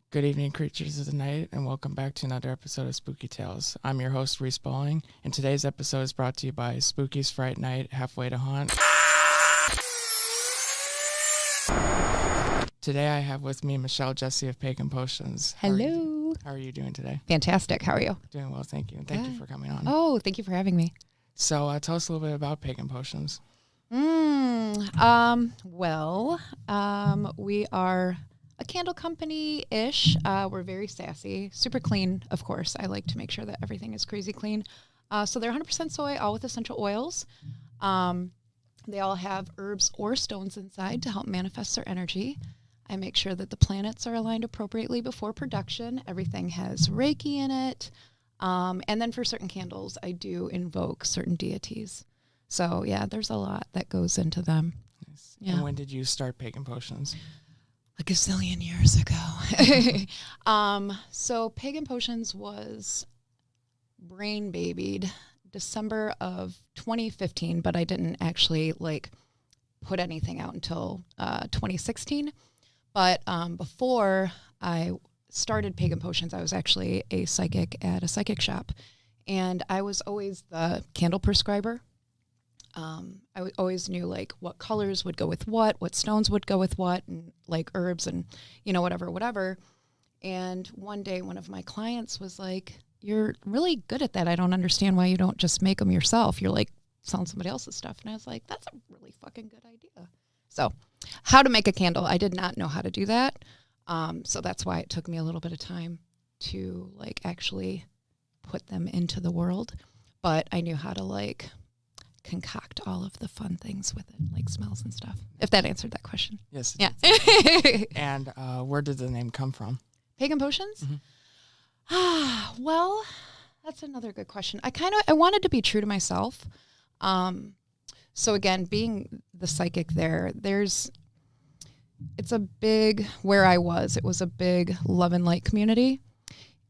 Good evening, creatures of the night, and welcome back to another episode of Spooky Tales. I'm your host, Reese Bowling, and today's episode is brought to you by Spooky's Fright Night, Halfway to Haunt. Today I have with me Michelle Jessie of Pagan Potions. Hello. How are you doing today? Fantastic. How are you? Doing well, thank you. And thank you for coming on. Oh, thank you for having me. So tell us a little bit about Pagan Potions. We are a candle company-ish. We're very sassy, super clean, of course. I like to make sure that everything is crazy clean. So they're 100% soy, all with essential oils. They all have herbs or stones inside to help manifest their energy. I make sure that the planets are aligned appropriately before production. Everything has Reiki in it. And then for certain candles, I do invoke certain deities. So, yeah, there's a lot that goes into them. Nice. Yeah. And when did you start Pagan Potions? A gazillion years ago. So Pagan Potions was brain babied December of 2015, but I didn't actually put anything out until 2016. But before I started Pagan Potions, I was actually a psychic at a psychic shop, and I was always the candle prescriber. I always knew what colors would go with what stones would go with what, and herbs and, whatever. And one day one of my clients was like, "You're really good at that. I don't understand why you don't just make them yourself. You're selling somebody else's stuff." And I was like, "That's a really fucking good idea." So how to make a candle. I did not know how to do that. So that's why it took me a little bit of time to actually put them into the world. But I knew how to concoct all of the fun things with it, like smells and stuff. If that answered that question. Yes. Yeah. And where did the name come from? Pagan Potions? Mm-hmm. Well, that's another good question. I wanted to be true to myself. So again, being the psychic where I was, it was a big love and light community.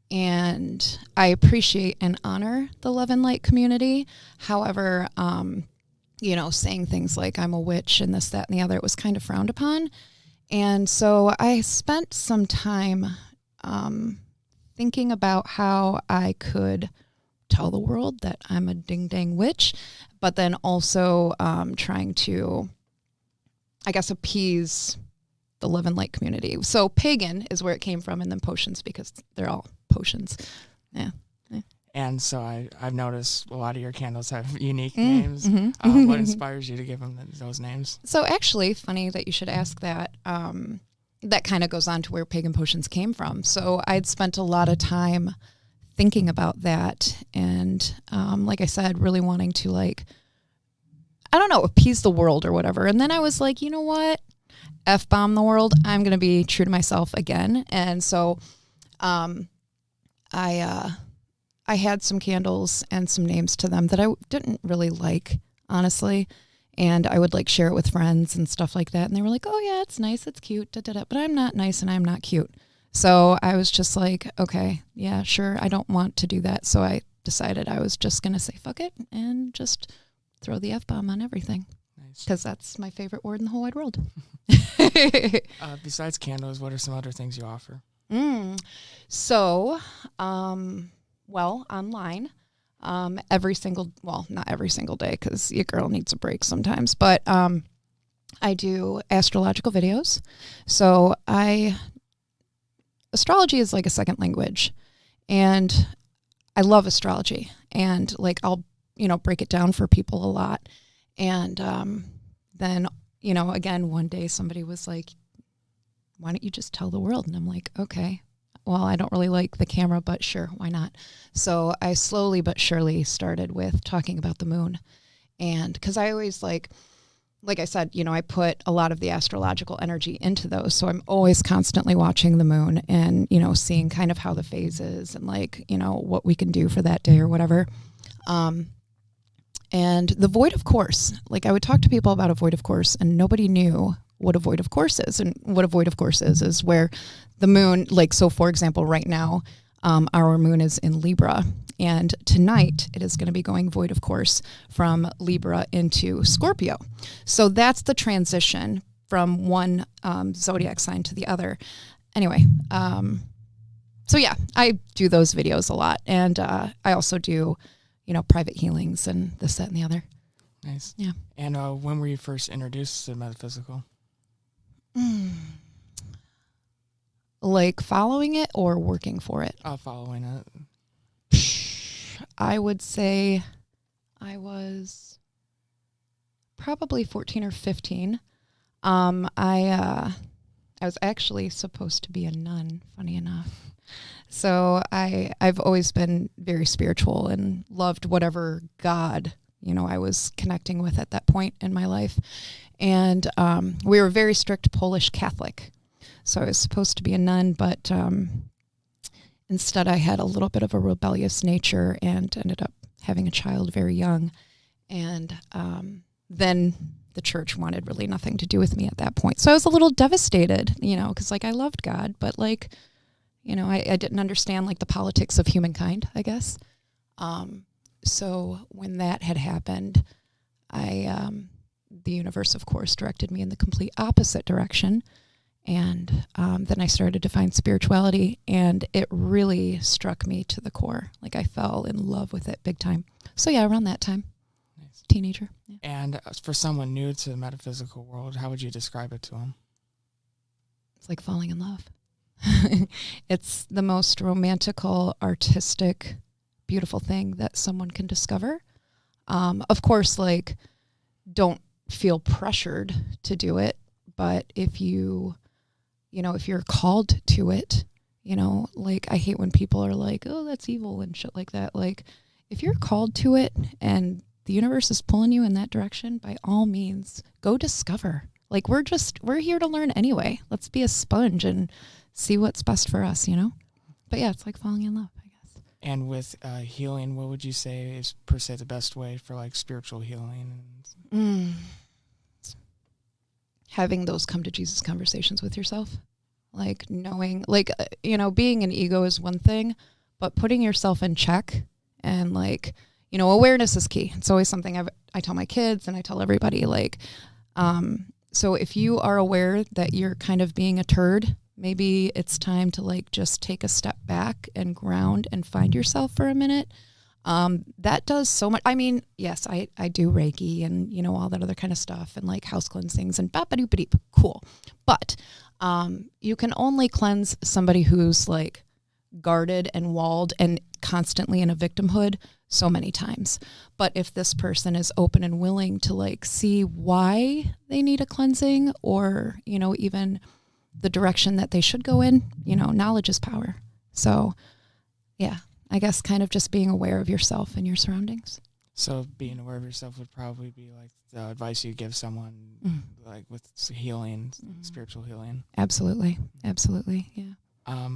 And I appreciate and honor the love and light community. However, saying things like I'm a witch and this, that, and the other, it was kind of frowned upon. And so I spent some time thinking about how I could tell the world that I'm a ding-dang witch, but then also trying to, appease the love and light community. So pagan is where it came from, and then potions because they're all potions. Yeah. And so I've noticed a lot of your candles have unique names. Mm-hmm. What inspires you to give them those names? So actually, funny that you should ask that. That kind of goes on to where Pagan Potions came from. So I'd spent a lot of time thinking about that, and like I said, really wanting to appease the world or whatever. And then I was like, you know what? F-bomb the world. I'm going to be true to myself again. And so I had some candles and some names to them that I didn't really like, honestly. And I would share it with friends and stuff like that. And they were like, "Oh yeah, it's nice. It's cute. Da, da, da." But I'm not nice and I'm not cute. So I was just like, okay, yeah, sure. I don't want to do that. So I decided I was just going to say, fuck it, and just throw the F-bomb on everything. Nice. Because that's my favorite word in the whole wide world. Besides candles, what are some other things you offer? So, online, not every single day because your girl needs a break sometimes, but I do astrological videos. So astrology is like a second language, and I love astrology, and I'll, break it down for people a lot. And then, again, one day somebody was like, "Why don't you just tell the world?" And I'm like, okay, well, I don't really like the camera, but sure, why not? So I slowly but surely started with talking about the moon. And because I always like I said, I put a lot of the astrological energy into those. So I'm always constantly watching the moon and, seeing kind of how the phase is and what we can do for that day or whatever. And the void of course, I would talk to people about a void of course, and nobody knew what a void of course is. And what a void of course is where the moon, so for example, right now, our moon is in Libra, and tonight it is going to be going void of course from Libra into Scorpio. So that's the transition from one zodiac sign to the other. anyway, so yeah, I do those videos a lot. And I also do, private healings and this, that, and the other. Nice. Yeah. And when were you first introduced to metaphysical? Like following it or working for it? Following it. I would say I was probably 14 or 15. I was actually supposed to be a nun, funny enough. So I've always been very spiritual and loved whatever God, I was connecting with at that point in my life. And we were very strict Polish Catholic. So I was supposed to be a nun, but instead I had a little bit of a rebellious nature and ended up having a child very young. And then the church wanted really nothing to do with me at that point. So I was a little devastated, because I loved God, but I didn't understand the politics of humankind, I guess. So when that had happened, the universe, of course, directed me in the complete opposite direction. And then I started to find spirituality, and it really struck me to the core. I fell in love with it big time. So yeah, around that time. Nice. Teenager. Yeah. And for someone new to the metaphysical world, how would you describe it to them? It's like falling in love. It's the most romantical, artistic, beautiful thing that someone can discover. Of course, don't feel pressured to do it, but if you're called to it, I hate when people are like, oh, that's evil and shit like that. If you're called to it and the universe is pulling you in that direction, by all means, go discover. We're here to learn anyway. Let's be a sponge and see what's best for us, But yeah, it's like falling in love, I guess. And with healing, what would you say is per se the best way for spiritual healing? Having those come to Jesus conversations with yourself. Knowing, being an ego is one thing, but putting yourself in check and awareness is key. It's always something I tell my kids and I tell everybody, so if you are aware that you're kind of being a turd, maybe it's time to just take a step back and ground and find yourself for a minute. That does so much. I mean, yes, I do Reiki and, all that other kind of stuff and house cleansings and ba-ba-doop-a-deep. Cool. But you can only cleanse somebody who's guarded and walled and constantly in a victimhood so many times. But if this person is open and willing to see why they need a cleansing or, even the direction that they should go in, knowledge is power. So yeah, I guess kind of just being aware of yourself and your surroundings. So being aware of yourself would probably be the advice you give someone with healing, spiritual healing. Absolutely. Absolutely. Yeah.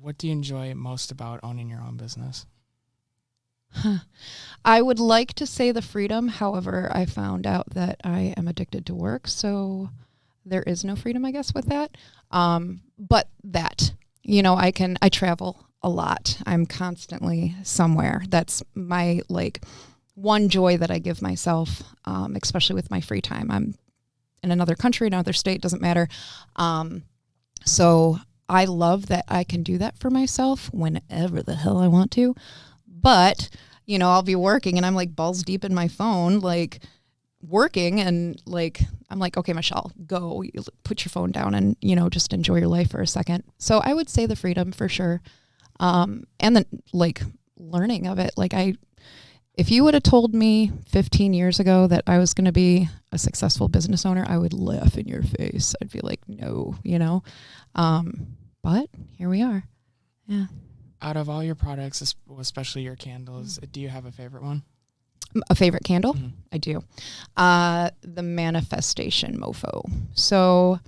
What do you enjoy most about owning your own business? I would like to say the freedom. However, I found out that I am addicted to work. So there is no freedom, I guess, with that. But that, I travel a lot. I'm constantly somewhere. That's my one joy that I give myself, especially with my free time. I'm in another country, another state, doesn't matter. So I love that I can do that for myself whenever the hell I want to. But, I'll be working and I'm balls deep in my phone, working and I'm okay, Michelle, go, you put your phone down and, just enjoy your life for a second. So I would say the freedom for sure. And then learning of it. If you would have told me 15 years ago that I was going to be a successful business owner, I would laugh in your face. I'd be like, no, but here we are. Yeah. Out of all your products, especially your candles, do you have a favorite one? A favorite candle? Mm-hmm. I do. The Manifestation Mofo. So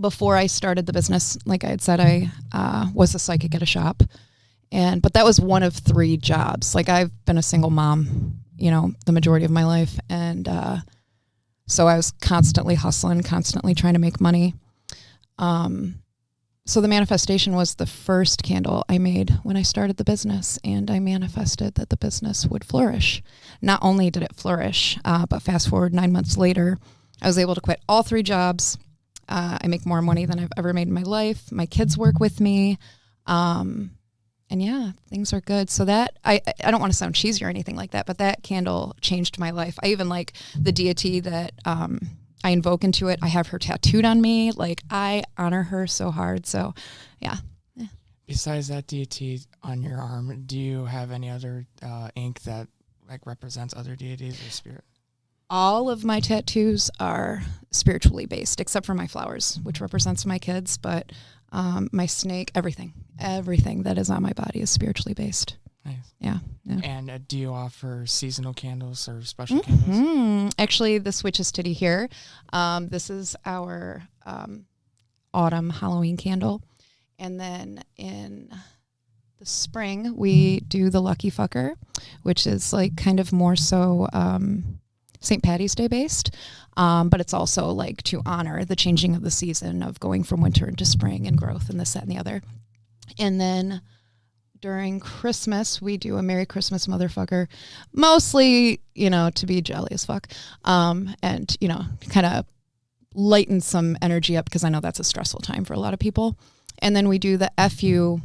before I started the business, like I had said, I was a psychic at a shop. But that was one of 3 jobs. I've been a single mom, the majority of my life. And so I was constantly hustling, constantly trying to make money. So the manifestation was the first candle I made when I started the business, and I manifested that the business would flourish. Not only did it flourish, but fast forward 9 months later, I was able to quit all 3 jobs. I make more money than I've ever made in my life. My kids work with me. And yeah, things are good. So that, I don't want to sound cheesy or anything like that, but that candle changed my life. I even like the deity that I invoke into it. I have her tattooed on me. Like, I honor her so hard. So yeah. Besides that deity on your arm, do you have any other ink that like represents other deities or spirit? All of my tattoos are spiritually based, except for my flowers, which represents my kids. But my snake, everything that is on my body is spiritually based. Nice. Yeah. And do you offer seasonal candles or special candles? Actually, the Switch's Titty here. This is our autumn Halloween candle. And then in the spring, we do the Lucky Fucker, which is like kind of more so St. Patty's Day based. But it's also like to honor the changing of the season of going from winter into spring and growth and this, that, and the other. And then during Christmas, we do a Merry Christmas Motherfucker, mostly, to be jolly as fuck. And, kind of lighten some energy up because I know that's a stressful time for a lot of people. And then we do the FU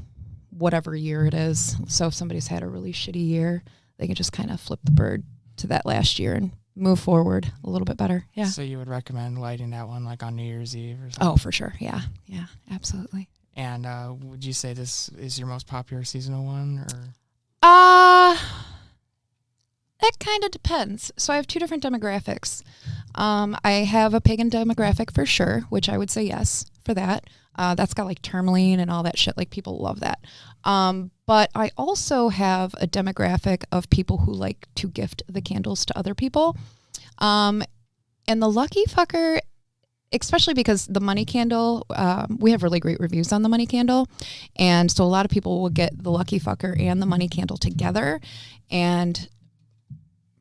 whatever year it is. So if somebody's had a really shitty year, they can just kind of flip the bird to that last year and move forward a little bit better. Yeah. So you would recommend lighting that one like on New Year's Eve or something? Oh, for sure. Yeah. Yeah, absolutely. And would you say this is your most popular seasonal one, or? It kind of depends. So I have two different demographics. I have a pagan demographic for sure, which I would say yes for that. That's got like tourmaline and all that shit. Like, people love that. But I also have a demographic of people who like to gift the candles to other people. And the Lucky Fucker, especially because the money candle, we have really great reviews on the money candle. And so a lot of people will get the Lucky Fucker and the money candle together. And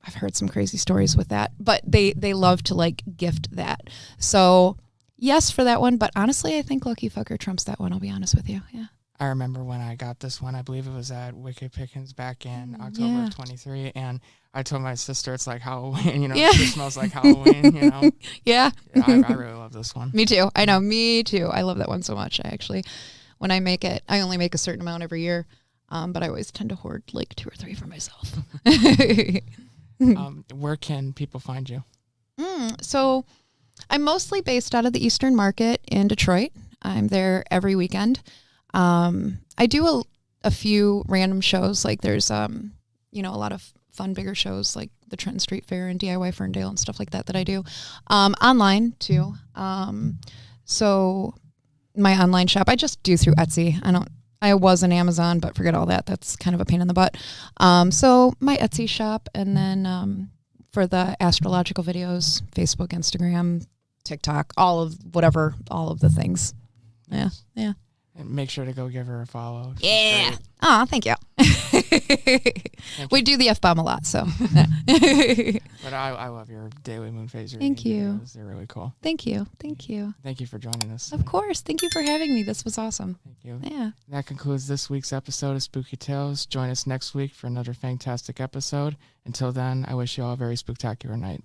I've heard some crazy stories with that, but they love to like gift that. So yes for that one, but honestly, I think Lucky Fucker trumps that one. I'll be honest with you. Yeah. I remember when I got this one, I believe it was at Wicked Pickens back in October of 23. And I told my sister it's like Halloween, it smells like Halloween, Yeah. I really love this one. Me too. I know. Me too. I love that one so much. When I make it, I only make a certain amount every year. But I always tend to hoard like 2 or 3 for myself. Where can people find you? So I'm mostly based out of the Eastern Market in Detroit. I'm there every weekend. I do a few random shows. Like there's, a lot of fun, bigger shows like the Trenton Street Fair and DIY Ferndale and stuff like that I do. Online too. So my online shop, I just do through Etsy. I was an Amazon, but forget all that. That's kind of a pain in the butt. So my Etsy shop, and then for the astrological videos, Facebook, Instagram, TikTok, all of the things. Nice. Yeah. And make sure to go give her a follow. Yeah. Oh, thank you. We do the F-bomb a lot, so. But I love your daily moon phase reading. Thank you. Videos. They're really cool. Thank you. Thank you. Thank you for joining us. Of course. Thank you for having me. This was awesome. Thank you. Yeah. That concludes this week's episode of Spooky Tales. Join us next week for another fantastic episode. Until then, I wish you all a very spectacular night.